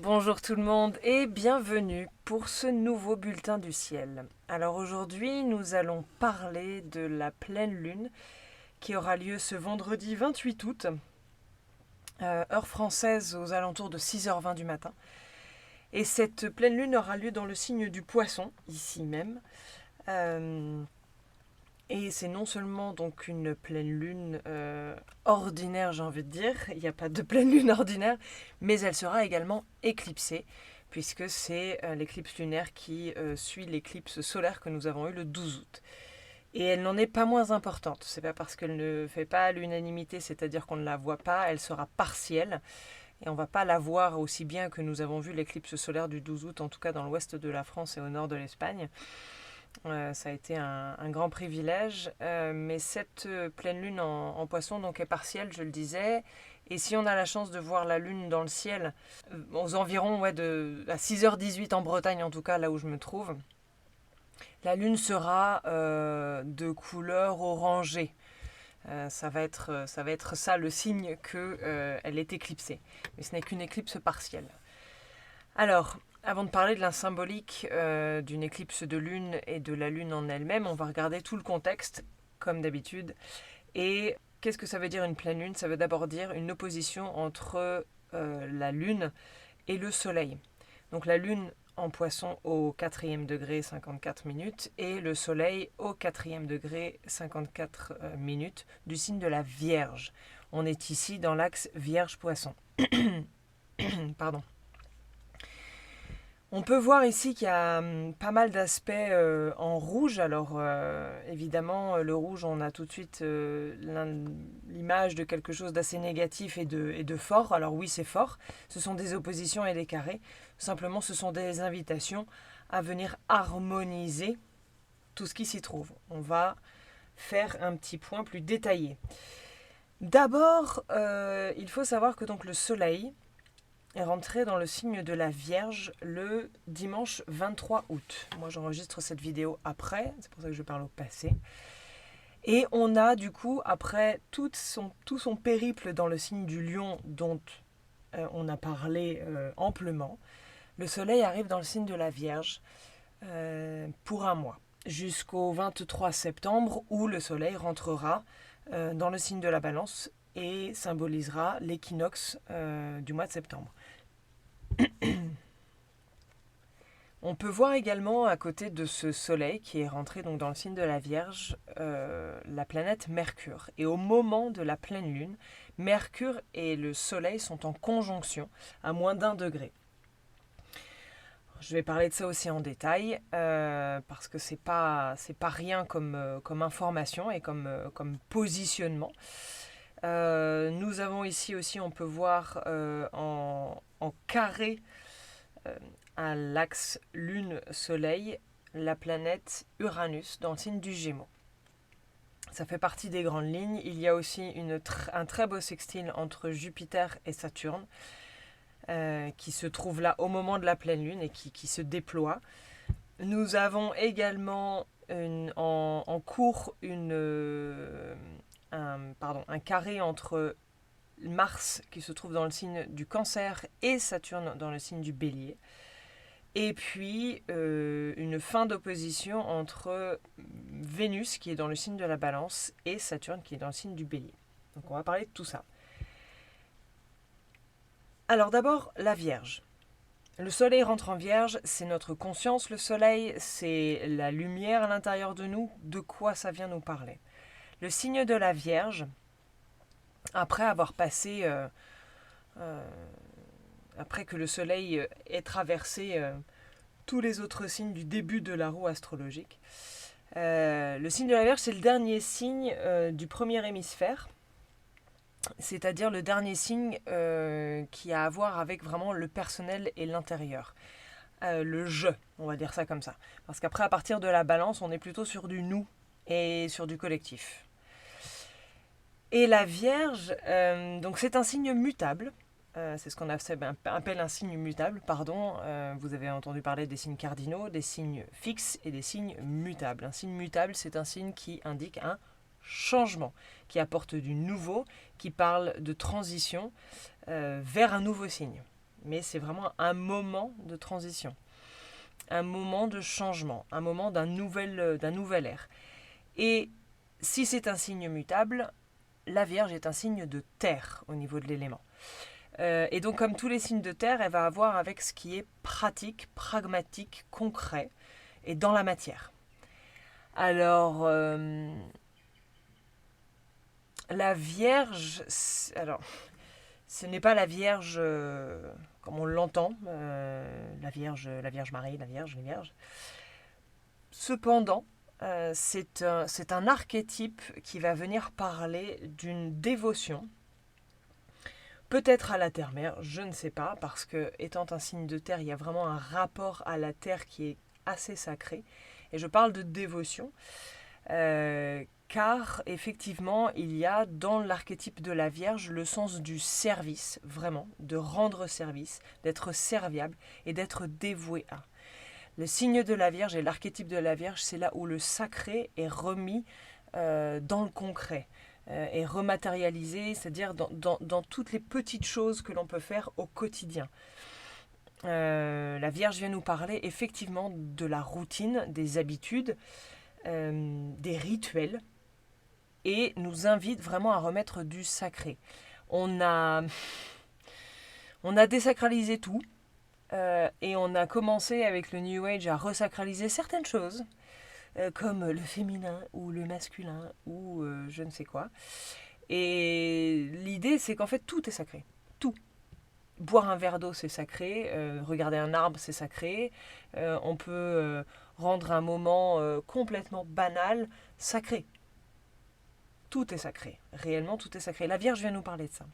Bonjour tout le monde et bienvenue pour ce nouveau bulletin du ciel. Alors aujourd'hui nous allons parler de la pleine lune qui aura lieu ce vendredi 28 août, heure française aux alentours de 6h20 du matin. Et cette pleine lune aura lieu dans le signe du poisson, ici même. Et c'est non seulement donc une pleine lune ordinaire, j'ai envie de dire, il n'y a pas de pleine lune ordinaire, mais elle sera également éclipsée, puisque c'est l'éclipse lunaire qui suit l'éclipse solaire que nous avons eue le 12 août. Et elle n'en est pas moins importante, c'est pas parce qu'elle ne fait pas l'unanimité, c'est-à-dire qu'on ne la voit pas, elle sera partielle, et on ne va pas la voir aussi bien que nous avons vu l'éclipse solaire du 12 août, en tout cas dans l'ouest de la France et au nord de l'Espagne. Ça a été un grand privilège, mais cette pleine lune en poisson donc est partielle, je le disais, et si on a la chance de voir la lune dans le ciel, aux environs à 6h18 en Bretagne en tout cas, là où je me trouve, la lune sera de couleur orangée. Ça va être ça le signe qu'elle est éclipsée, mais ce n'est qu'une éclipse partielle. Alors, avant de parler de la symbolique d'une éclipse de lune et de la lune en elle-même, on va regarder tout le contexte, comme d'habitude. Et qu'est-ce que ça veut dire une pleine lune? Ça veut d'abord dire une opposition entre la lune et le soleil. Donc la lune en poisson au 4e degré 54 minutes et le soleil au 4e degré 54 minutes du signe de la Vierge. On est ici dans l'axe Vierge-Poisson. Pardon. On peut voir ici qu'il y a pas mal d'aspects en rouge. Alors évidemment, le rouge, on a tout de suite l'image de quelque chose d'assez négatif et de fort. Alors oui, c'est fort. Ce sont des oppositions et des carrés. Simplement, ce sont des invitations à venir harmoniser tout ce qui s'y trouve. On va faire un petit point plus détaillé. D'abord, il faut savoir que donc le soleil est rentré dans le signe de la Vierge le dimanche 23 août. Moi, j'enregistre cette vidéo après, c'est pour ça que je parle au passé. Et on a du coup, après tout son périple dans le signe du Lion dont on a parlé amplement, le Soleil arrive dans le signe de la Vierge pour un mois, jusqu'au 23 septembre où le Soleil rentrera dans le signe de la Balance et symbolisera l'équinoxe du mois de septembre. On peut voir également à côté de ce soleil qui est rentré donc dans le signe de la Vierge, la planète Mercure. Et au moment de la pleine lune, Mercure et le soleil sont en conjonction à moins d'1 degré. Je vais parler de ça aussi en détail parce que c'est pas rien comme information et comme positionnement. Nous avons ici aussi, on peut voir en carré à l'axe Lune-Soleil, la planète Uranus dans le signe du Gémeaux. Ça fait partie des grandes lignes. Il y a aussi un très beau sextile entre Jupiter et Saturne qui se trouve là au moment de la pleine lune et qui se déploie. Nous avons également en cours un carré entre Mars qui se trouve dans le signe du Cancer et Saturne dans le signe du Bélier. Et puis une fin d'opposition entre Vénus qui est dans le signe de la Balance et Saturne qui est dans le signe du Bélier. Donc on va parler de tout ça. Alors d'abord la Vierge. Le soleil rentre en Vierge, c'est notre conscience, le soleil, c'est la lumière à l'intérieur de nous. De quoi ça vient nous parler? Le signe de la Vierge, après avoir passé, après que le soleil ait traversé tous les autres signes du début de la roue astrologique, le signe de la Vierge, c'est le dernier signe du premier hémisphère, c'est-à-dire le dernier signe qui a à voir avec vraiment le personnel et l'intérieur. Le je, on va dire ça comme ça. Parce qu'après, à partir de la Balance, on est plutôt sur du nous et sur du collectif. Et la Vierge, donc c'est un signe mutable. C'est ce qu'on appelle un signe mutable, pardon. Vous avez entendu parler des signes cardinaux, des signes fixes et des signes mutables. Un signe mutable, c'est un signe qui indique un changement, qui apporte du nouveau, qui parle de transition vers un nouveau signe. mais c'est vraiment un moment de transition, un moment de changement, un moment d'un nouvel ère. Et si c'est un signe mutable, la Vierge est un signe de terre au niveau de l'élément. Et donc comme tous les signes de terre, elle va avoir avec ce qui est pratique, pragmatique, concret et dans la matière. Alors, la Vierge, alors, ce n'est pas la Vierge comme on l'entend, la Vierge Marie, la Vierge, les Vierges. Cependant, c'est un archétype qui va venir parler d'une dévotion, peut-être à la terre-mère, je ne sais pas, parce que étant un signe de terre, il y a vraiment un rapport à la terre qui est assez sacré. Et je parle de dévotion, car effectivement, il y a dans l'archétype de la Vierge le sens du service, vraiment, de rendre service, d'être serviable et d'être dévoué à. Le signe de la Vierge et l'archétype de la Vierge, c'est là où le sacré est remis dans le concret, est rematérialisé, c'est-à-dire dans toutes les petites choses que l'on peut faire au quotidien. La Vierge vient nous parler effectivement de la routine, des habitudes, des rituels, et nous invite vraiment à remettre du sacré. On a désacralisé tout, et on a commencé avec le New Age à resacraliser certaines choses, comme le féminin ou le masculin ou je ne sais quoi. Et l'idée, c'est qu'en fait, tout est sacré. Tout. Boire un verre d'eau, c'est sacré. Regarder un arbre, c'est sacré. On peut rendre un moment complètement banal sacré. Tout est sacré. Réellement, tout est sacré. La Vierge vient nous parler de ça.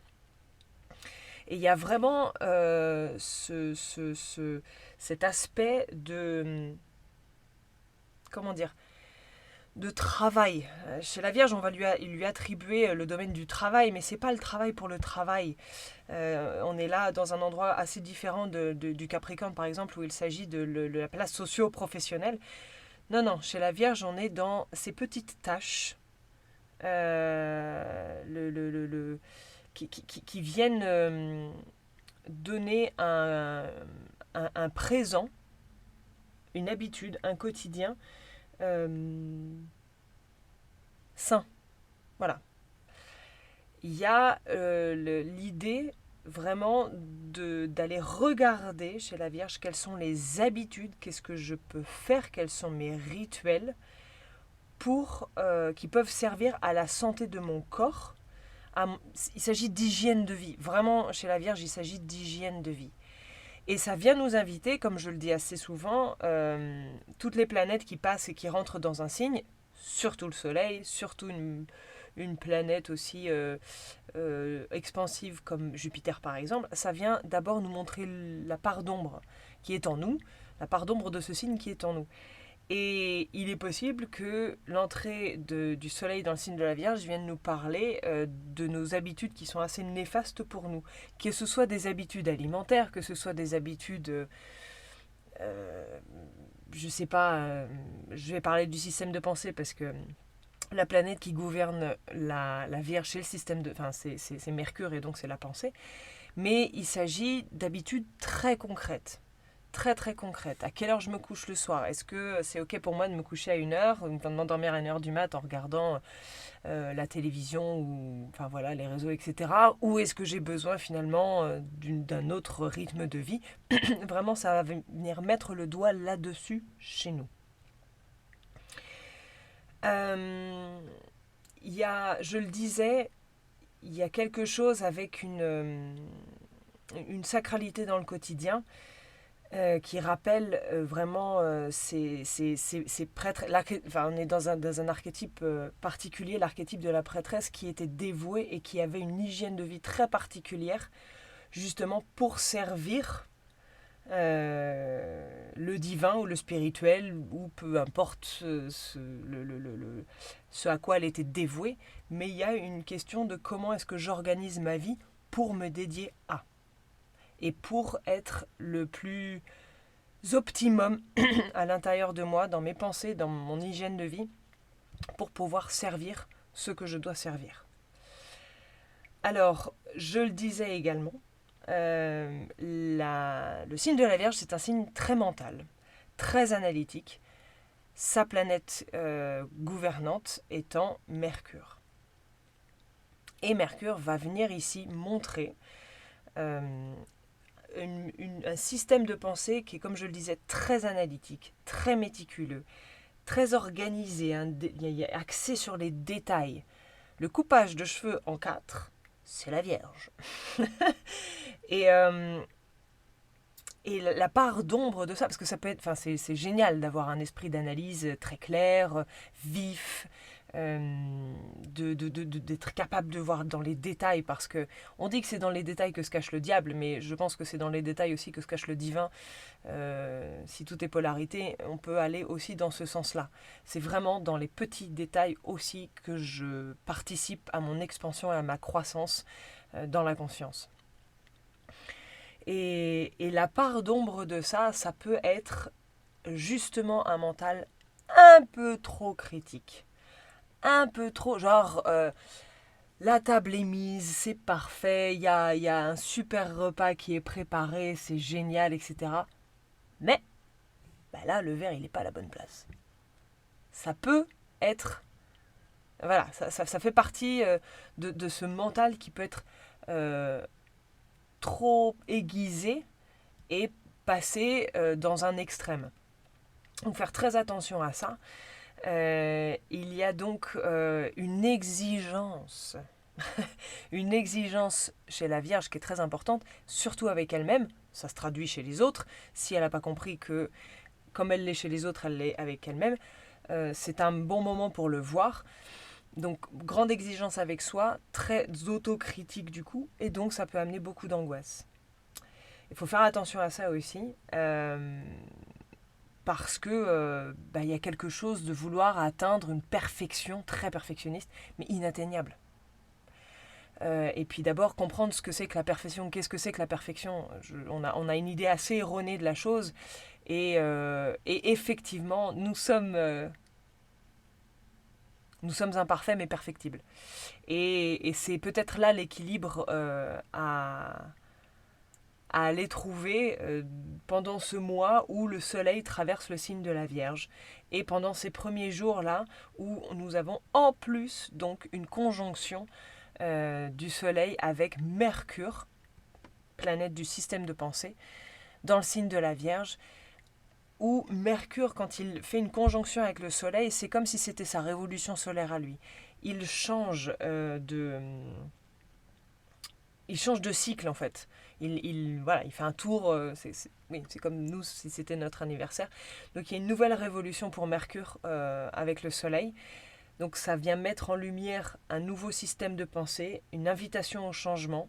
Et il y a vraiment cet aspect de... Comment dire, de travail. Chez la Vierge, il lui attribuer le domaine du travail, mais c'est pas le travail pour le travail. On est là dans un endroit assez différent du Capricorne, par exemple, où il s'agit de la place socio-professionnelle. Non, non, chez la Vierge, on est dans ces petites tâches qui viennent donner un présent, une habitude, un quotidien sain. Voilà. Il y a l'idée vraiment d'aller regarder chez la Vierge quelles sont les habitudes, qu'est-ce que je peux faire, quels sont mes rituels qui peuvent servir à la santé de mon corps. Il s'agit d'hygiène de vie. Vraiment, chez la Vierge, il s'agit d'hygiène de vie. Et ça vient nous inviter, comme je le dis assez souvent, toutes les planètes qui passent et qui rentrent dans un signe, surtout le Soleil, surtout une planète aussi expansive comme Jupiter par exemple, ça vient d'abord nous montrer la part d'ombre qui est en nous, la part d'ombre de ce signe qui est en nous. Et il est possible que l'entrée du Soleil dans le signe de la Vierge vienne nous parler de nos habitudes qui sont assez néfastes pour nous. Que ce soit des habitudes alimentaires, que ce soit des habitudes... je sais pas, je vais parler du système de pensée parce que la planète qui gouverne la Vierge, c'est le système de... Enfin, c'est Mercure et donc c'est la pensée. Mais il s'agit d'habitudes très concrètes. Très très concrète. À quelle heure je me couche le soir? Est-ce que c'est ok pour moi de me coucher à 1h, de m'endormir à 1h du mat en regardant la télévision ou enfin voilà les réseaux etc. Ou est-ce que j'ai besoin finalement d'un autre rythme de vie? Vraiment ça va venir mettre le doigt là-dessus chez nous. Je le disais, il y a quelque chose avec une sacralité dans le quotidien. Qui rappelle vraiment ces prêtres. Enfin, on est dans un archétype particulier, l'archétype de la prêtresse qui était dévouée et qui avait une hygiène de vie très particulière, justement pour servir le divin ou le spirituel, ou peu importe ce à quoi elle était dévouée. Mais il y a une question de comment est-ce que j'organise ma vie pour me dédier à. Et pour être le plus optimum à l'intérieur de moi, dans mes pensées, dans mon hygiène de vie, pour pouvoir servir ce que je dois servir. Alors, je le disais également, le signe de la Vierge, c'est un signe très mental, très analytique. Sa planète gouvernante étant Mercure. Et Mercure va venir ici montrer un système de pensée qui est, comme je le disais, très analytique, très méticuleux, très organisé, il y a axé sur les détails. Le coupage de cheveux en 4, c'est la Vierge. et la part d'ombre de ça, parce que ça peut être, enfin, c'est génial d'avoir un esprit d'analyse très clair, vif, d'être capable de voir dans les détails, parce que on dit que c'est dans les détails que se cache le diable, mais je pense que c'est dans les détails aussi que se cache le divin. Si tout est polarité, on peut aller aussi dans ce sens-là. C'est vraiment dans les petits détails aussi que je participe à mon expansion et à ma croissance dans la conscience. Et la part d'ombre de ça, ça peut être justement un mental un peu trop critique. Un peu trop, genre, la table est mise, c'est parfait, il y a un super repas qui est préparé, c'est génial, etc. Mais, bah là, le verre, il n'est pas à la bonne place. Ça peut être... Voilà, ça fait partie de ce mental qui peut être trop aiguisé et passer dans un extrême. Donc faire très attention à ça. Il y a donc une exigence chez la Vierge qui est très importante, surtout avec elle-même. Ça se traduit chez les autres. Si elle n'a pas compris que comme elle l'est chez les autres, elle l'est avec elle-même, c'est un bon moment pour le voir. Donc grande exigence avec soi, très autocritique du coup, et donc ça peut amener beaucoup d'angoisse. Il faut faire attention à ça aussi. Parce que y a quelque chose de vouloir atteindre une perfection très perfectionniste, mais inatteignable. Et puis d'abord comprendre ce que c'est que la perfection. Qu'est-ce que c'est que la perfection ? On a une idée assez erronée de la chose, et effectivement, nous sommes imparfaits mais perfectibles. Et c'est peut-être là l'équilibre à aller trouver pendant ce mois où le soleil traverse le signe de la Vierge, et pendant ces premiers jours-là où nous avons en plus donc une conjonction du soleil avec Mercure, planète du système de pensée, dans le signe de la Vierge, où Mercure, quand il fait une conjonction avec le soleil, c'est comme si c'était sa révolution solaire à lui. Il change il change de cycle en fait. Il fait un tour, c'est comme nous si c'était notre anniversaire. Donc il y a une nouvelle révolution pour Mercure avec le Soleil. Donc ça vient mettre en lumière un nouveau système de pensée, une invitation au changement,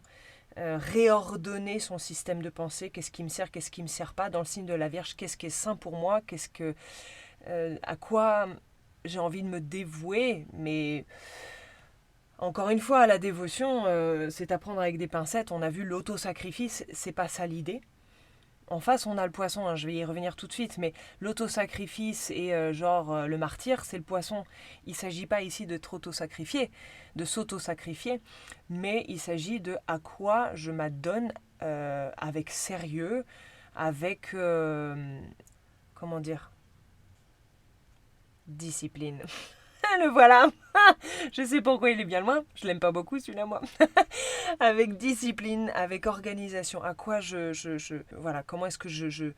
réordonner son système de pensée, qu'est-ce qui me sert, qu'est-ce qui ne me sert pas. Dans le signe de la Vierge, qu'est-ce qui est sain pour moi, à quoi j'ai envie de me dévouer, mais... Encore une fois, la dévotion, c'est à prendre avec des pincettes. On a vu l'autosacrifice, c'est pas ça l'idée. En face, on a le poisson, hein, je vais y revenir tout de suite, mais l'autosacrifice et le martyr, c'est le poisson. Il ne s'agit pas ici de s'auto-sacrifier, mais il s'agit de à quoi je m'adonne avec sérieux, avec, comment dire, discipline. Le voilà. Je sais pourquoi il est bien loin. Je l'aime pas beaucoup celui-là, moi. Avec discipline, avec organisation. À quoi voilà, comment est-ce que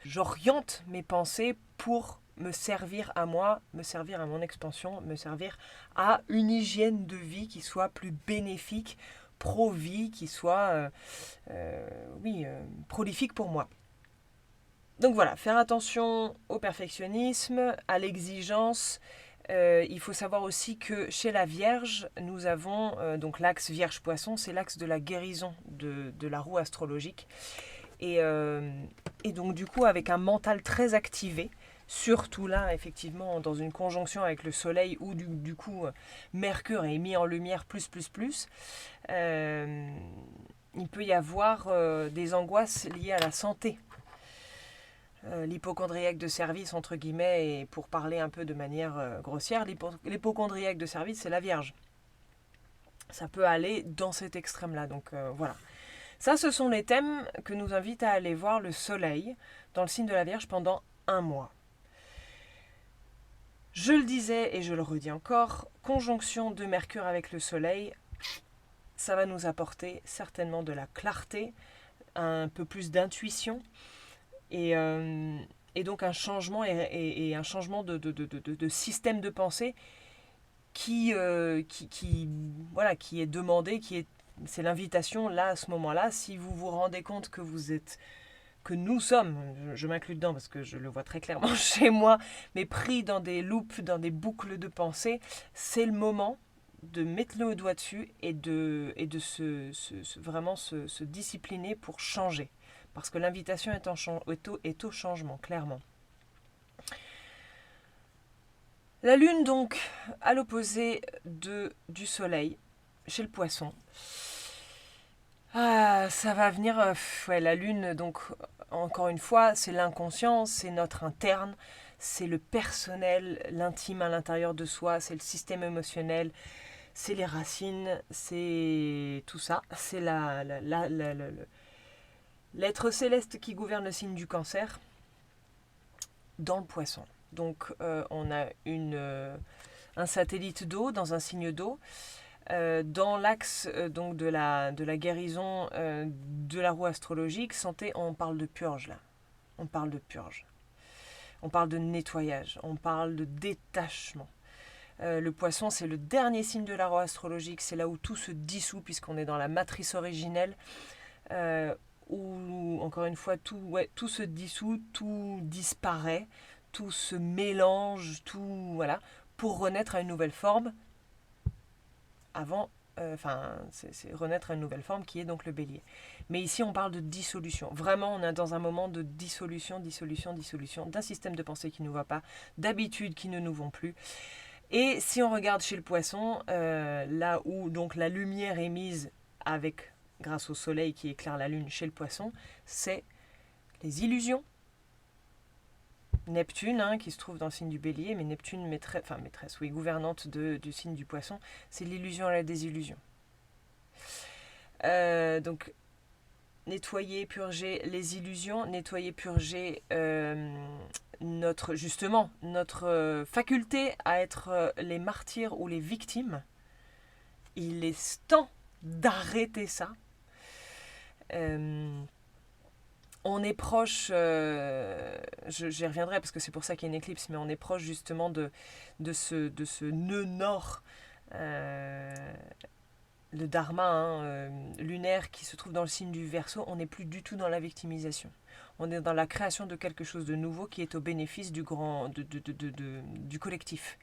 j'oriente mes pensées pour me servir à moi, me servir à mon expansion, me servir à une hygiène de vie qui soit plus bénéfique, pro-vie, qui soit, prolifique pour moi. Donc voilà, faire attention au perfectionnisme, à l'exigence. Il faut savoir aussi que chez la Vierge, nous avons donc l'axe Vierge-Poisson, c'est l'axe de la guérison de la roue astrologique. Et donc du coup, avec un mental très activé, surtout là, effectivement, dans une conjonction avec le Soleil, où du coup, Mercure est mis en lumière plus, il peut y avoir des angoisses liées à la santé. L'hypochondriaque de service, entre guillemets, et pour parler un peu de manière grossière, l'hypochondriaque de service, c'est la Vierge. Ça peut aller dans cet extrême-là, donc voilà. Ça, ce sont les thèmes que nous invite à aller voir le soleil dans le signe de la Vierge pendant un mois. Je le disais et je le redis encore, conjonction de Mercure avec le soleil, ça va nous apporter certainement de la clarté, un peu plus d'intuition et donc un changement et un changement de système de pensée qui voilà, qui est demandé, c'est l'invitation là à ce moment-là. Si vous vous rendez compte que nous sommes, je m'inclus dedans parce que je le vois très clairement chez moi, mais pris dans des loops, dans des boucles de pensée, c'est le moment de mettre le doigt dessus et de vraiment se discipliner pour changer. Parce que l'invitation est au changement, clairement. La Lune, donc, à l'opposé du Soleil, chez le Poisson. Ah, ça va venir... ouais, la Lune, donc, encore une fois, c'est l'inconscient, c'est notre interne, c'est le personnel, l'intime à l'intérieur de soi, c'est le système émotionnel, c'est les racines, c'est tout ça. C'est l'être céleste qui gouverne le signe du Cancer dans le Poisson. Donc, on a un satellite d'eau dans un signe d'eau. Dans l'axe donc de la guérison de la roue astrologique, santé, on parle de purge là. On parle de purge. On parle de nettoyage. On parle de détachement. Le Poisson, c'est le dernier signe de la roue astrologique. C'est là où tout se dissout puisqu'on est dans la matrice originelle. Où, encore une fois, tout se dissout, tout disparaît, tout se mélange, tout voilà, pour renaître à une nouvelle forme. C'est renaître à une nouvelle forme qui est donc le Bélier. Mais ici, on parle de dissolution. Vraiment, on est dans un moment de dissolution d'un système de pensée qui ne nous va pas, d'habitudes qui ne nous vont plus. Et si on regarde chez le Poisson, là où donc la lumière est mise grâce au soleil qui éclaire la lune chez le Poisson, c'est les illusions. Neptune, qui se trouve dans le signe du Bélier, mais Neptune, gouvernante du signe du Poisson, c'est l'illusion et la désillusion. Donc, nettoyer, purger les illusions, nettoyer, purger notre faculté à être les martyrs ou les victimes. Il est temps d'arrêter ça. On est proche, j'y reviendrai parce que c'est pour ça qu'il y a une éclipse, mais on est proche justement de ce nœud nord, le Dharma lunaire qui se trouve dans le signe du Verseau. On n'est plus du tout dans la victimisation. On est dans la création de quelque chose de nouveau qui est au bénéfice du collectif.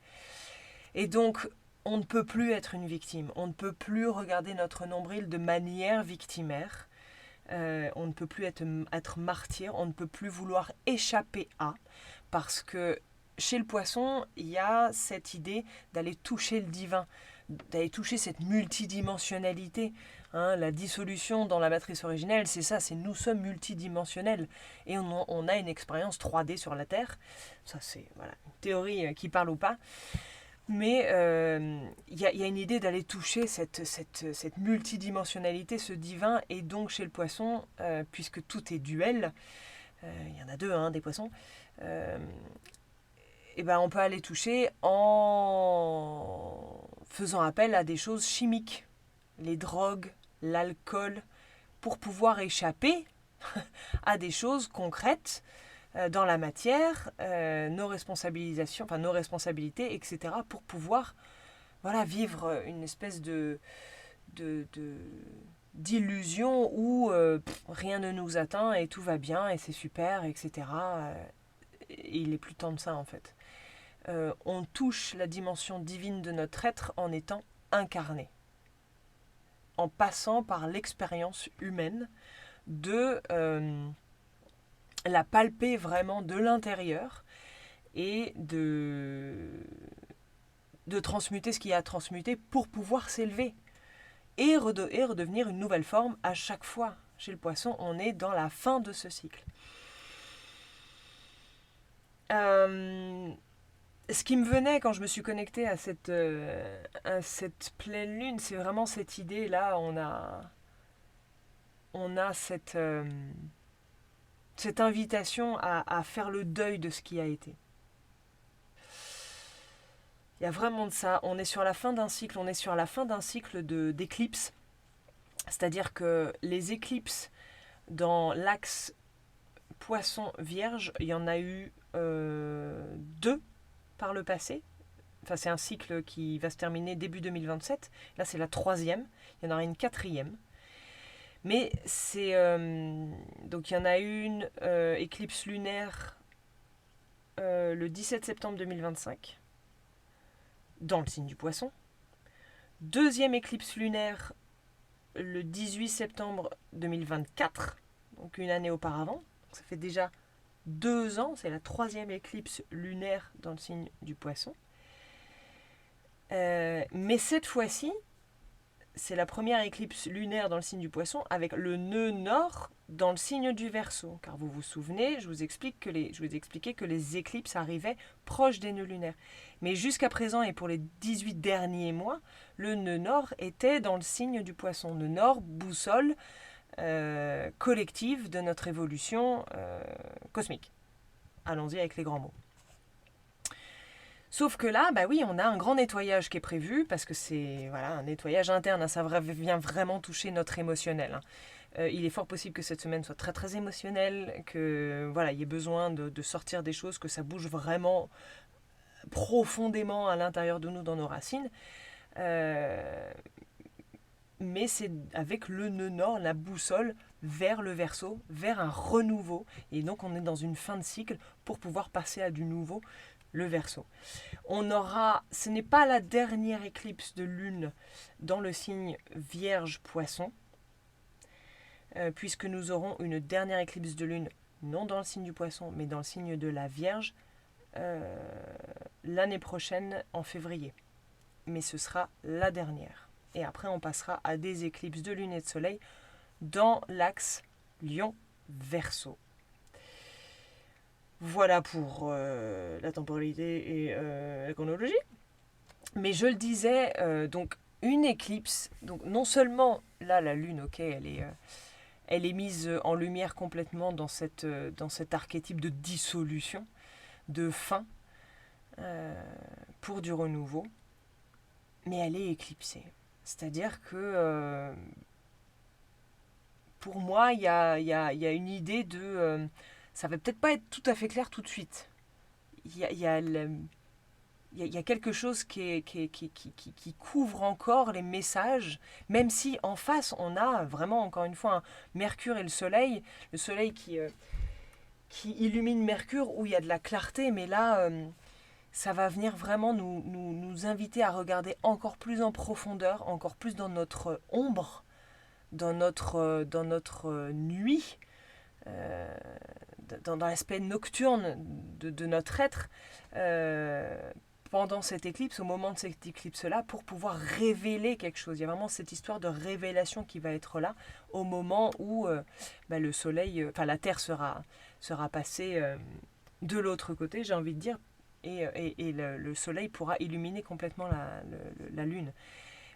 Et donc, on ne peut plus être une victime. On ne peut plus regarder notre nombril de manière victimaire. On ne peut plus être martyr, on ne peut plus vouloir échapper à, parce que chez le Poisson, il y a cette idée d'aller toucher le divin, d'aller toucher cette multidimensionnalité. La dissolution dans la matrice originelle, c'est ça, c'est nous sommes multidimensionnels et on a une expérience 3D sur la Terre. Ça, c'est une théorie qui parle ou pas. Mais y a une idée d'aller toucher cette multidimensionnalité, ce divin, et donc chez le Poisson, puisque tout est duel, il y en a deux, des poissons, et on peut aller toucher en faisant appel à des choses chimiques, les drogues, l'alcool, pour pouvoir échapper à des choses concrètes dans la matière, nos responsabilités, etc., pour pouvoir vivre une espèce d'illusion où rien ne nous atteint et tout va bien et c'est super, etc. Et il est plus temps de ça en fait. On touche la dimension divine de notre être en étant incarné, en passant par l'expérience humaine de la palper vraiment de l'intérieur et de transmuter ce qu'il y a à transmuter pour pouvoir s'élever et redevenir une nouvelle forme à chaque fois. Chez le Poisson, on est dans la fin de ce cycle. Ce qui me venait quand je me suis connectée à cette pleine lune, c'est vraiment cette idée-là. on a cette invitation à faire le deuil de ce qui a été. Il y a vraiment de ça. On est sur la fin d'un cycle, d'éclipses. C'est-à-dire que les éclipses dans l'axe Poisson-Vierge, il y en a eu 2 par le passé. Enfin, c'est un cycle qui va se terminer début 2027. Là, c'est la 3e. Il y en aura une 4e. Mais c'est... donc, il y en a une éclipse lunaire le 17 septembre 2025 dans le signe du Poisson. Deuxième éclipse lunaire le 18 septembre 2024, donc une année auparavant. Donc ça fait déjà 2 ans, c'est la 3e éclipse lunaire dans le signe du Poisson. Mais cette fois-ci, c'est la première éclipse lunaire dans le signe du Poisson avec le nœud nord dans le signe du Verseau. Car vous vous souvenez, je vous expliquais que les éclipses arrivaient proches des nœuds lunaires. Mais jusqu'à présent et pour les 18 derniers mois, le nœud nord était dans le signe du Poisson. Nœud nord, boussole collective de notre évolution cosmique. Allons-y avec les grands mots. Sauf que là, bah oui, on a un grand nettoyage qui est prévu parce que c'est un nettoyage interne, ça vient vraiment toucher notre émotionnel. Il est fort possible que cette semaine soit très très émotionnelle, que il y ait besoin de sortir des choses, que ça bouge vraiment profondément à l'intérieur de nous, dans nos racines. Mais c'est avec le nœud nord, la boussole, vers le Verseau, vers un renouveau. Et donc on est dans une fin de cycle pour pouvoir passer à du nouveau, le Verseau. Ce n'est pas la dernière éclipse de lune dans le signe Vierge-Poisson, puisque nous aurons une dernière éclipse de lune, non dans le signe du Poisson, mais dans le signe de la Vierge, l'année prochaine, en février. Mais ce sera la dernière. Et après, on passera à des éclipses de lune et de soleil dans l'axe Lion-Verseau. Voilà pour la temporalité et la chronologie. Mais je le disais, donc une éclipse, donc non seulement là la lune, ok, elle est mise en lumière complètement dans cet archétype de dissolution, de fin, pour du renouveau, mais elle est éclipsée. C'est-à-dire que pour moi, il y a une idée de... ça va peut-être pas être tout à fait clair tout de suite. Il y a quelque chose qui couvre encore les messages, même si en face, on a vraiment, encore une fois, Mercure et le soleil qui illumine Mercure, où il y a de la clarté, mais là, ça va venir vraiment nous inviter à regarder encore plus en profondeur, encore plus dans notre ombre, dans notre nuit, dans l'aspect nocturne de notre être, pendant cette éclipse, au moment de cette éclipse-là, pour pouvoir révéler quelque chose. Il y a vraiment cette histoire de révélation qui va être là, au moment où le soleil, la Terre sera passée de l'autre côté, j'ai envie de dire, et le soleil pourra illuminer complètement la lune.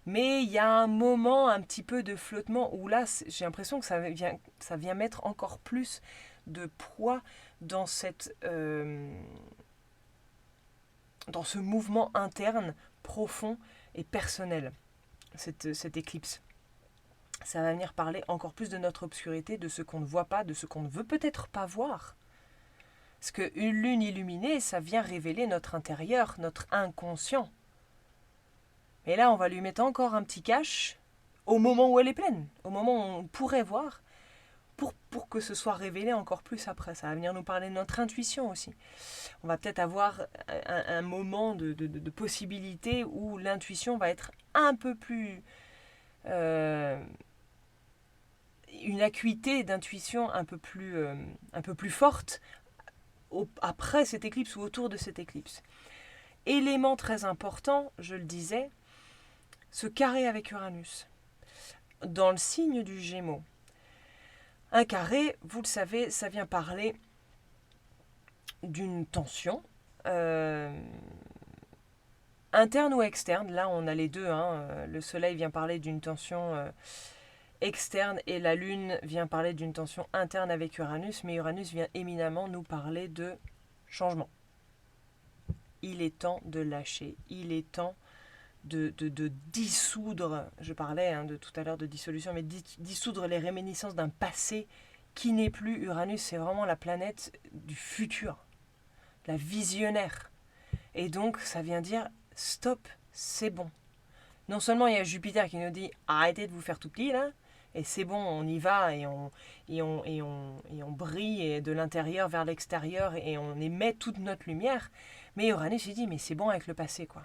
Mais il y a un moment un petit peu de flottement où là, j'ai l'impression que ça vient mettre encore plus de poids dans dans ce mouvement interne profond et personnel, cette éclipse. Ça va venir parler encore plus de notre obscurité, de ce qu'on ne voit pas, de ce qu'on ne veut peut-être pas voir. Parce qu'une lune illuminée, ça vient révéler notre intérieur, notre inconscient. Mais là, on va lui mettre encore un petit cache au moment où elle est pleine, au moment où on pourrait voir, pour que ce soit révélé encore plus après. Ça va venir nous parler de notre intuition aussi. On va peut-être avoir un moment de possibilité où l'intuition va être un peu plus... une acuité d'intuition un peu plus forte après cette éclipse ou autour de cette éclipse. Élément très important, je le disais, ce carré avec Uranus. Dans le signe du Gémeaux, un carré, vous le savez, ça vient parler d'une tension interne ou externe. Là, on a les deux. Le soleil vient parler d'une tension externe et la Lune vient parler d'une tension interne avec Uranus, mais Uranus vient éminemment nous parler de changement. Il est temps de lâcher, il est temps de dissoudre, je parlais de tout à l'heure de dissolution, mais dissoudre les réminiscences d'un passé qui n'est plus. Uranus, c'est vraiment la planète du futur, la visionnaire. Et donc, ça vient dire, stop, c'est bon. Non seulement il y a Jupiter qui nous dit, arrêtez de vous faire tout petit là, et c'est bon, on y va, et on brille de l'intérieur vers l'extérieur, et on émet toute notre lumière. Mais Uranus, il dit, mais c'est bon avec le passé, quoi.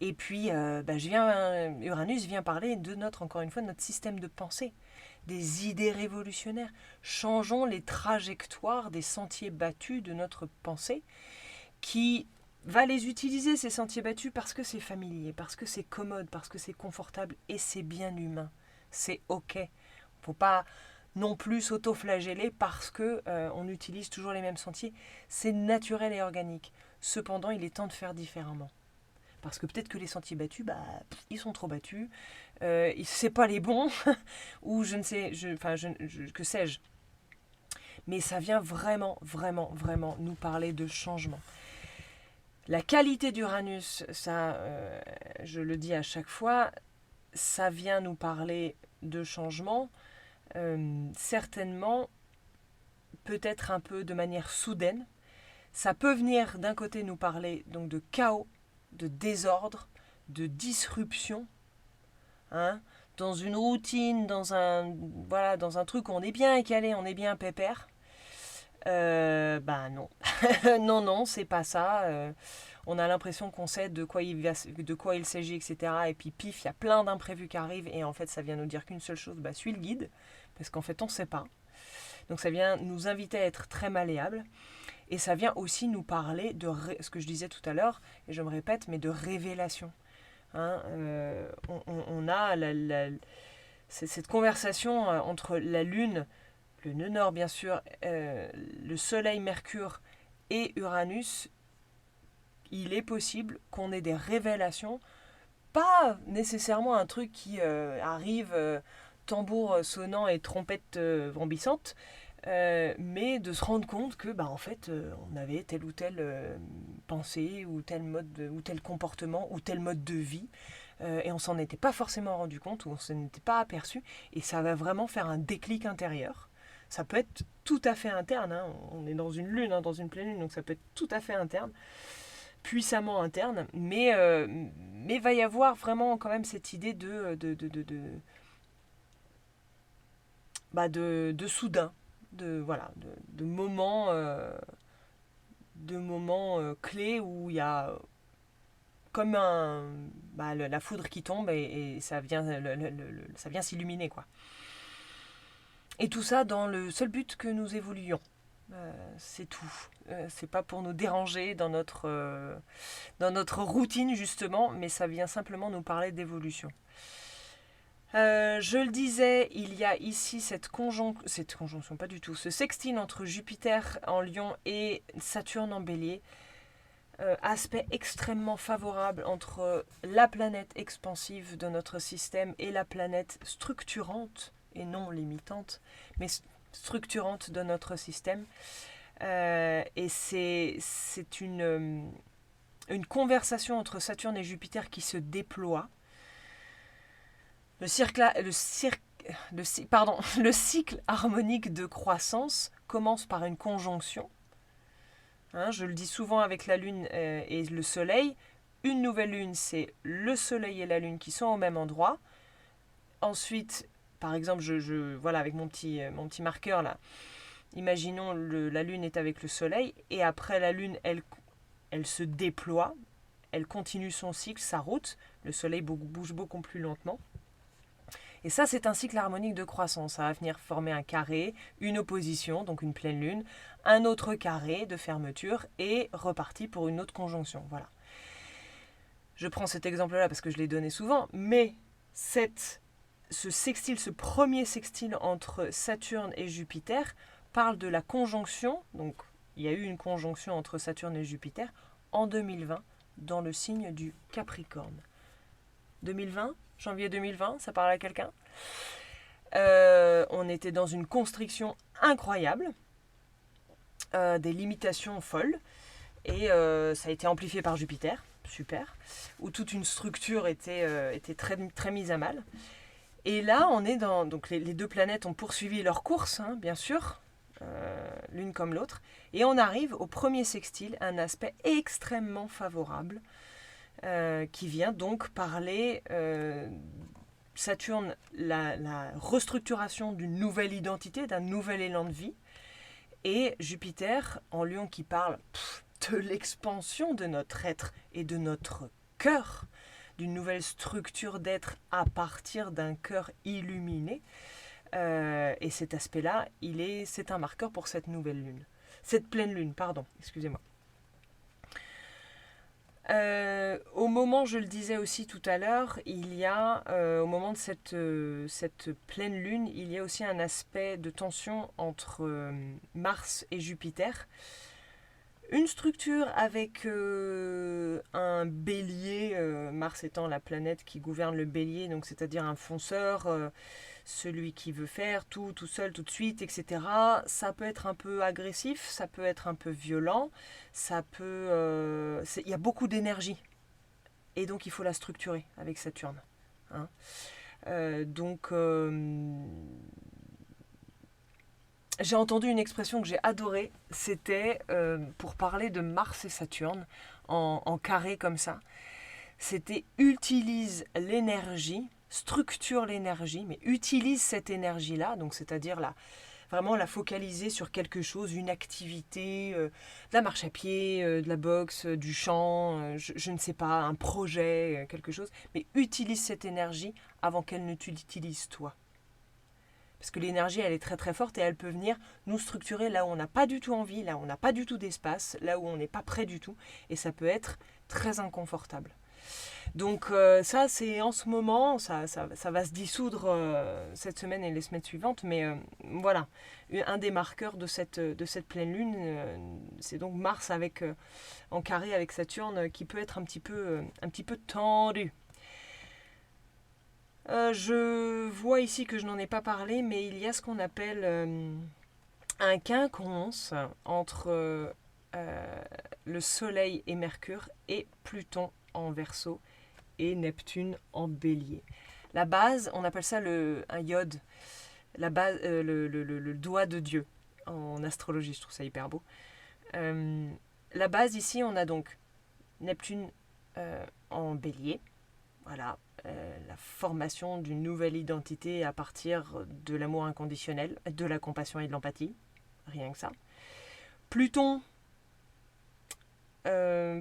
Et puis, Uranus vient parler de encore une fois, de notre système de pensée, des idées révolutionnaires. Changeons les trajectoires des sentiers battus de notre pensée, qui va les utiliser, ces sentiers battus, parce que c'est familier, parce que c'est commode, parce que c'est confortable, et c'est bien humain. C'est ok. Il ne faut pas non plus s'auto-flageller parce qu'on utilise toujours les mêmes sentiers. C'est naturel et organique. Cependant, il est temps de faire différemment. Parce que peut-être que les sentiers battus, ils sont trop battus, c'est pas les bons, ou je ne sais, que sais-je. Mais ça vient vraiment, vraiment, vraiment nous parler de changement. La qualité d'Uranus, ça, je le dis à chaque fois, ça vient nous parler de changement, certainement, peut-être un peu de manière soudaine. Ça peut venir d'un côté nous parler donc de chaos, de désordre, de disruption, dans une routine, dans un truc où on est bien calé, on est bien pépère. Non. non, c'est pas ça. On a l'impression qu'on sait de quoi il s'agit, etc. Et puis pif, il y a plein d'imprévus qui arrivent, et en fait ça vient nous dire qu'une seule chose, suis le guide, parce qu'en fait on ne sait pas. Donc ça vient nous inviter à être très malléable. Et ça vient aussi nous parler de ce que je disais tout à l'heure, et je me répète, mais de révélation. On a cette conversation entre la Lune, le nœud nord bien sûr, le Soleil, Mercure et Uranus. Il est possible qu'on ait des révélations, pas nécessairement un truc qui arrive tambour sonnant et trompette vrombissante, mais de se rendre compte que en fait on avait telle ou telle pensée ou tel mode ou tel comportement ou tel mode de vie, et on s'en était pas forcément rendu compte ou on s'en était pas aperçu, et ça va vraiment faire un déclic intérieur. Ça peut être tout à fait interne, on est dans une lune, dans une pleine lune, donc ça peut être tout à fait interne, puissamment interne, mais va y avoir vraiment quand même cette idée de soudain, de moments clés où il y a comme la foudre qui tombe, et ça vient ça vient s'illuminer, quoi. Et tout ça dans le seul but que nous évoluions. C'est tout. C'est pas pour nous déranger dans notre routine justement, mais ça vient simplement nous parler d'évolution. Je le disais, il y a ici cette conjonction, pas du tout, ce sextile entre Jupiter en Lion et Saturne en Bélier. Aspect extrêmement favorable entre la planète expansive de notre système et la planète structurante, et non limitante, mais structurante de notre système. Et c'est une conversation entre Saturne et Jupiter qui se déploie. Le cycle harmonique de croissance commence par une conjonction. Je le dis souvent avec la Lune et le Soleil. Une nouvelle Lune, c'est le Soleil et la Lune qui sont au même endroit. Ensuite, par exemple, voilà, avec mon petit marqueur là, imaginons la Lune est avec le Soleil, et après la Lune, elle se déploie, elle continue son cycle, sa route. Le Soleil bouge beaucoup plus lentement. Et ça, c'est un cycle harmonique de croissance. Ça va venir former un carré, une opposition, donc une pleine lune, un autre carré de fermeture, et reparti pour une autre conjonction. Voilà. Je prends cet exemple-là parce que je l'ai donné souvent, mais ce premier sextile entre Saturne et Jupiter parle de la conjonction. Donc, il y a eu une conjonction entre Saturne et Jupiter en 2020 dans le signe du Capricorne. 2020 ? Janvier 2020, ça parle à quelqu'un ? On était dans une constriction incroyable, des limitations folles, et ça a été amplifié par Jupiter, super, où toute une structure était très, très mise à mal. Et là, on est dans... Donc les deux planètes ont poursuivi leur course, hein, bien sûr, l'une comme l'autre, et on arrive au premier sextile, un aspect extrêmement favorable, qui vient donc parler Saturne, la restructuration d'une nouvelle identité, d'un nouvel élan de vie, et Jupiter en Lion qui parle de l'expansion de notre être et de notre cœur, d'une nouvelle structure d'être à partir d'un cœur illuminé. Et cet aspect-là, c'est un marqueur pour cette nouvelle lune. Cette pleine lune, pardon, excusez-moi. Au moment, je le disais aussi tout à l'heure, au moment de cette pleine lune, il y a aussi un aspect de tension entre Mars et Jupiter. Une structure avec un bélier, Mars étant la planète qui gouverne le bélier, donc c'est-à-dire un fonceur, celui qui veut faire tout seul, tout de suite, etc. Ça peut être un peu agressif, ça peut être un peu violent, il y a beaucoup d'énergie. Et donc il faut la structurer avec Saturne. Hein. J'ai entendu une expression que j'ai adorée, c'était pour parler de Mars et Saturne en carré comme ça. C'était utilise l'énergie, structure l'énergie, mais utilise cette énergie-là, donc c'est-à-dire vraiment la focaliser sur quelque chose, une activité, de la marche à pied, de la boxe, du chant, je ne sais pas, un projet, quelque chose, mais utilise cette énergie avant qu'elle ne t'utilise toi. Parce que l'énergie, elle est très très forte et elle peut venir nous structurer là où on n'a pas du tout envie, là où on n'a pas du tout d'espace, là où on n'est pas prêt du tout. Et ça peut être très inconfortable. Donc ça, c'est en ce moment, ça va se dissoudre cette semaine et les semaines suivantes. Mais voilà, un des marqueurs de cette pleine lune, c'est donc Mars en carré avec Saturne qui peut être un petit peu tendu. Je vois ici que je n'en ai pas parlé, mais il y a ce qu'on appelle un quinconce entre le Soleil et Mercure et Pluton en Verseau et Neptune en Bélier. La base, on appelle ça un iode, la base, le doigt de Dieu en astrologie, je trouve ça hyper beau. La base ici, on a donc Neptune en Bélier, voilà, la formation d'une nouvelle identité à partir de l'amour inconditionnel, de la compassion et de l'empathie, rien que ça. Pluton,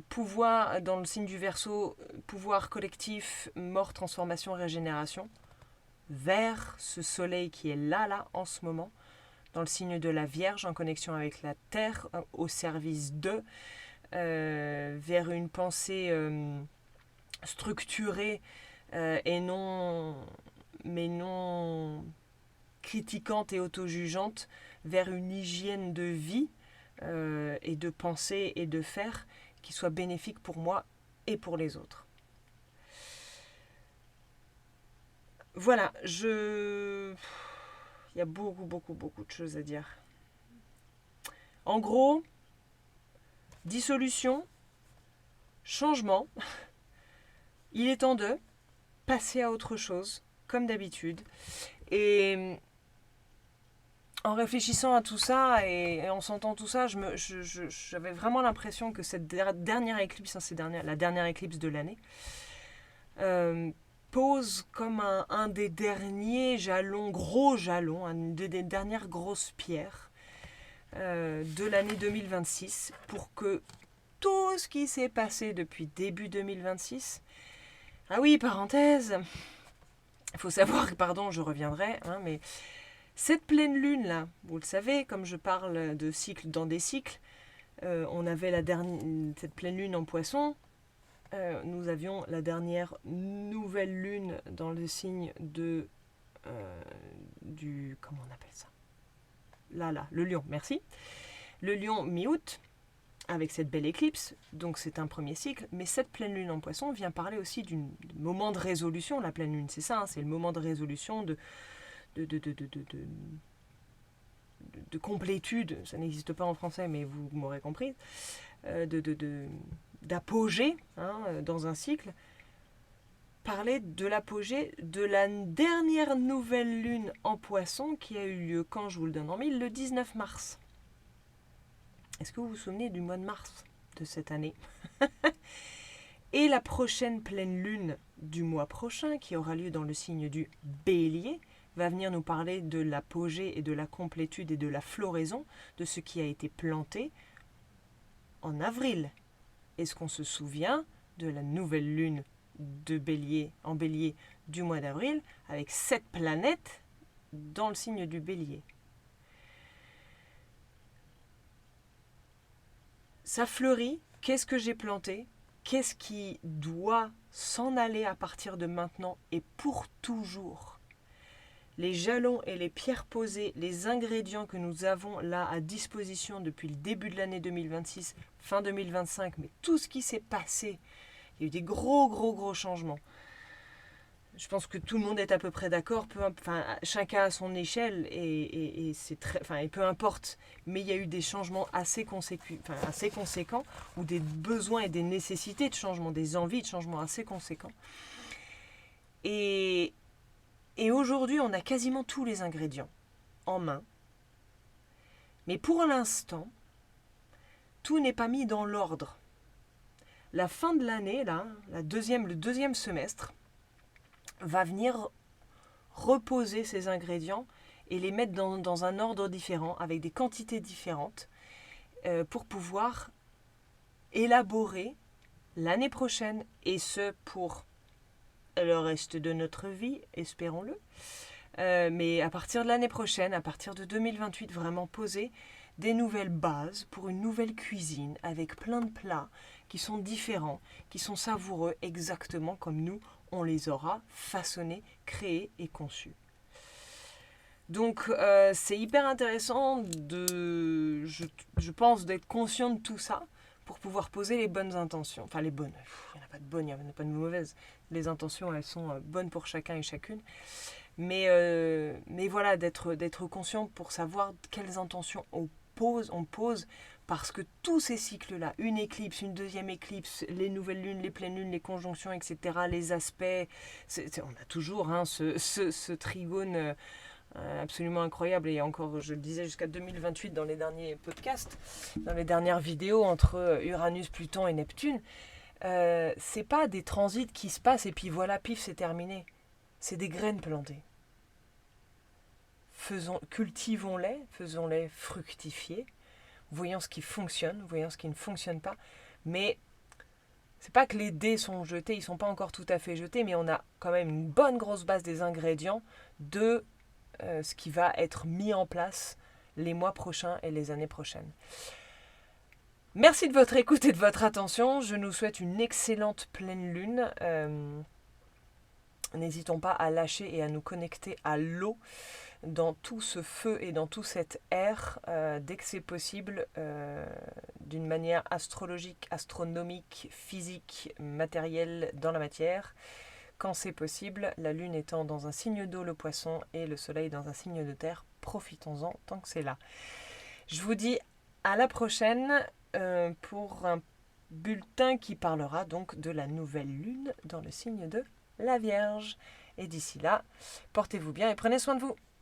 pouvoir dans le signe du Verseau, pouvoir collectif, mort, transformation, régénération, vers ce soleil qui est là en ce moment, dans le signe de la Vierge, en connexion avec la Terre, au service vers une pensée structurée mais non critiquante et auto-jugeante, vers une hygiène de vie et de pensée et de faire qui soit bénéfique pour moi et pour les autres. Voilà, il y a beaucoup de choses à dire. En gros, dissolution, changement, il est temps de passer à autre chose, comme d'habitude. Et en réfléchissant à tout ça et en sentant tout ça, j'avais vraiment l'impression que cette dernière éclipse, la dernière éclipse de l'année, pose comme un des derniers gros jalons, une des dernières grosses pierres de l'année 2026 pour que tout ce qui s'est passé depuis début 2026... Ah oui, parenthèse, il faut savoir que, pardon, je reviendrai, mais cette pleine lune là, vous le savez, comme je parle de cycles dans des cycles, on avait cette pleine lune en Poisson, nous avions la dernière nouvelle lune dans le signe du, comment on appelle ça, le Lion, merci, le Lion mi-août, avec cette belle éclipse, donc c'est un premier cycle, mais cette pleine lune en Poisson vient parler aussi d'un moment de résolution. La pleine lune, c'est ça, c'est le moment de résolution, de complétude, ça n'existe pas en français, mais vous m'aurez compris, d'apogée dans un cycle, parler de l'apogée de la dernière nouvelle lune en Poisson qui a eu lieu, quand je vous le donne en mille, le 19 mars. Est-ce que vous vous souvenez du mois de mars de cette année? Et la prochaine pleine lune du mois prochain, qui aura lieu dans le signe du Bélier, va venir nous parler de l'apogée et de la complétude et de la floraison de ce qui a été planté en avril. Est-ce qu'on se souvient de la nouvelle lune de Bélier, en Bélier du mois d'avril, avec 7 planètes dans le signe du Bélier? Ça fleurit. Qu'est-ce que j'ai planté? Qu'est-ce qui doit s'en aller à partir de maintenant et pour toujours? Les jalons et les pierres posées, les ingrédients que nous avons là à disposition depuis le début de l'année 2026, fin 2025, mais tout ce qui s'est passé, il y a eu des gros changements. Je pense que tout le monde est à peu près d'accord, chacun à son échelle, et c'est et peu importe, mais il y a eu des changements assez conséquents, ou des besoins et des nécessités de changement, des envies de changement assez conséquents. Et aujourd'hui, on a quasiment tous les ingrédients en main. Mais pour l'instant, tout n'est pas mis dans l'ordre. La fin de l'année, là, le deuxième semestre, va venir reposer ces ingrédients et les mettre dans un ordre différent, avec des quantités différentes, pour pouvoir élaborer l'année prochaine, et ce pour le reste de notre vie, espérons-le, mais à partir de l'année prochaine, à partir de 2028, vraiment poser des nouvelles bases pour une nouvelle cuisine, avec plein de plats qui sont différents, qui sont savoureux, exactement comme nous, on les aura façonnés, créés et conçus. Donc c'est hyper intéressant je pense, d'être conscient de tout ça pour pouvoir poser les bonnes intentions. Enfin les bonnes, il n'y en a pas de bonnes, il n'y en a pas de mauvaises. Les intentions, elles sont bonnes pour chacun et chacune. Mais voilà, d'être conscient pour savoir quelles intentions on pose, parce que tous ces cycles-là, une éclipse, une deuxième éclipse, les nouvelles lunes, les pleines lunes, les conjonctions, etc., les aspects, on a toujours ce trigone absolument incroyable, et encore, je le disais, jusqu'à 2028 dans les derniers podcasts, dans les dernières vidéos, entre Uranus, Pluton et Neptune. C'est pas des transits qui se passent et puis voilà, pif, c'est terminé. C'est des graines plantées. Cultivons-les, faisons-les fructifier, voyons ce qui fonctionne, voyons ce qui ne fonctionne pas. Mais c'est pas que les dés sont jetés, ils sont pas encore tout à fait jetés, mais on a quand même une bonne grosse base des ingrédients de ce qui va être mis en place les mois prochains et les années prochaines. Merci de votre écoute et de votre attention. Je nous souhaite une excellente pleine lune. N'hésitons pas à lâcher et à nous connecter à l'eau, dans tout ce feu et dans tout cet air, dès que c'est possible, d'une manière astrologique, astronomique, physique, matérielle, dans la matière. Quand c'est possible, la lune étant dans un signe d'eau, le poisson, et le soleil dans un signe de terre, profitons-en tant que c'est là. Je vous dis à la prochaine pour un bulletin qui parlera donc de la nouvelle lune dans le signe de la Vierge. Et d'ici là, portez-vous bien et prenez soin de vous.